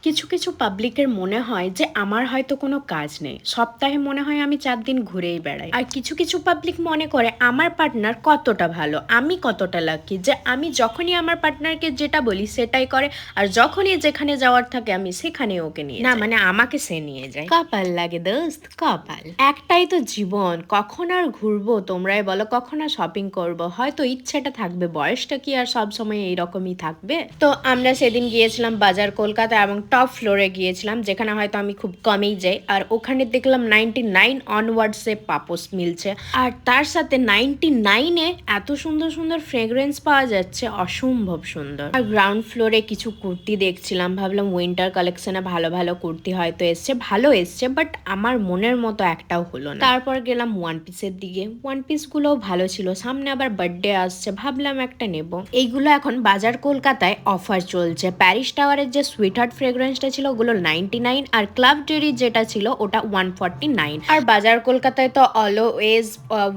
কিছু কিছু পাবলিকের মনে হয় যে আমার হয়তো কোনো কাজ নেই, সপ্তাহে মনে হয় আমি 4 দিন ঘুরেই বেড়াই। আর কিছু কিছু পাবলিক মনে করে আমার পার্টনার কতটা ভালো, আমি কতটা লাকি যে আমি যখনই আমার পার্টনারকে যেটা বলি সেটাই করে, আর যখনই যেখানে যাওয়ার থাকে আমি সেখানে ওকে নিয়ে না, মানে আমাকে সে নিয়ে যায়। কপাল লাগে দোস্ত, কপাল। একটাই তো জীবন, কখন আর ঘুরবো তোমরাই বলো, কখন আর শপিং করবো? হয়তো ইচ্ছাটা থাকবে, বয়সটা কি আর সব সময় এইরকমই থাকবে? তো আমরা সেদিন গিয়েছিলাম বাজার কলকাতা এবং টপ ফ্লোরে গিয়েছিলাম, যেখানে হয়তো আমি খুব কমেই যাই। আর ওখানে দেখলাম 99 অনওয়ার্ডসে পাপোস মিলছে, আর তার সাথে 99-এ এত সুন্দর সুন্দর ফ্রেগ্রেন্স পাওয়া যাচ্ছে, অসম্ভব সুন্দর। আর গ্রাউন্ড ফ্লোরে কিছু কুর্তি দেখছিলাম, ভাবলাম উইন্টার কালেকশনে ভালো ভালো কুর্তি হয়তো এসছে, ভালো এসছে, বাট আমার মনের মতো একটাও হলো না। তারপর গেলাম ওয়ান পিসের দিকে, ওয়ান পিসগুলোও ভালো ছিল। সামনে আবার বার্থডে আসছে, ভাবলাম একটা নেব। এইগুলো এখন বাজার কলকাতায় অফার চলছে। প্যারিস টাওয়ারের যে সুইট হার্ট ফ্রেগ্রেন্সটা ছিল ওগুলো 99, আর ক্লাব জেরি যেটা ছিল ওটা 149। আর বাজার কলকাতায় তো অলওয়েজ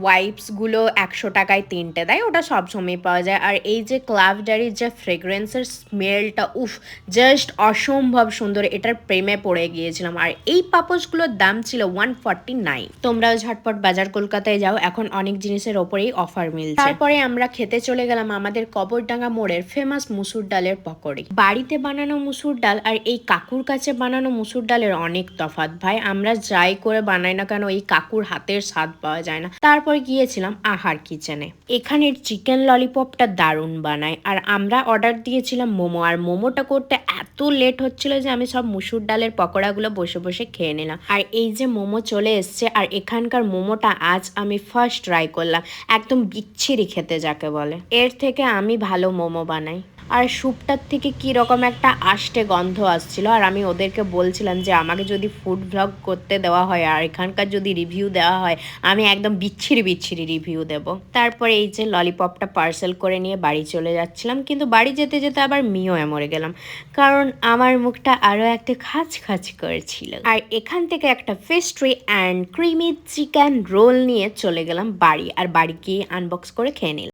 ওয়াইপস গুলো 100 টাকায় 3টে দেয়, ওটা সবসময় পাওয়া যায়। আর এই যে ক্লাব জেরির যে ফ্রেগ্রেন্সের স্মেলটা, উফ, জাস্ট অসম্ভব সুন্দর, এটার প্রেমে পড়ে গিয়েছিলাম। আর এই পাপোশগুলোর দাম ছিল 149। তোমরাও ঝটপট বাজার কলকাতায় যাও, এখন অনেক জিনিসের ওপরেই অফার মিলছে। তারপরে আমরা খেতে চলে গেলাম আমাদের কবরডাঙ্গা মোড়ের ফেমাস মুসুর ডালের পকোড়ি। বাড়িতে বানানো মুসুর ডাল আর এই কাকুর কাছে বানানো মুসুর ডালের অনেক তফাৎ ভাই, আমরা যাই করে বানাই না কেন এই কাকুর হাতের স্বাদ পাওয়া যায় না। তারপর গিয়েছিলাম আহার কিচেনে, এখানের চিকেন ললিপপটা দারুণ বানায়। আর আমরা অর্ডার দিয়েছিলাম মোমো, আর মোমোটা করতে এত লেট হচ্ছিল যে আমি সব মুসুর ডালের পকোড়াগুলো বসে বসে খেয়ে নিলাম। আর এই যে মোমো চলে এসছে, আর এখানকার মোমোটা আজ আমি ফার্স্ট ট্রাই করলাম, একদম বিচ্ছিরি খেতে যাকে বলে। এর থেকে আমি ভালো মোমো বানাই। আর স্যুপটার থেকে কি রকম একটা আষ্টে গন্ধ আসছিল, আর আমি ওদেরকে বলছিলাম যে আমাকে যদি ফুড ব্লগ করতে দেওয়া হয় আর এখানকার যদি রিভিউ দেওয়া হয়, আমি একদম বিচ্ছিরি বিচ্ছিরি রিভিউ দেব। তারপরে এই যে ললিপপটা পার্সেল করে নিয়ে বাড়ি চলে যাচ্ছিলাম, কিন্তু বাড়ি যেতে যেতে আবার মিওয়ে মরে গেলাম, কারণ আমার মুখটা আরও একটা খাচ খাচ করেছিল। আর এখান থেকে একটা pastry and creamy chicken roll নিয়ে চলে গেলাম বাড়ি, আর বাড়ি গিয়ে আনবক্স করে খেয়ে নিলাম।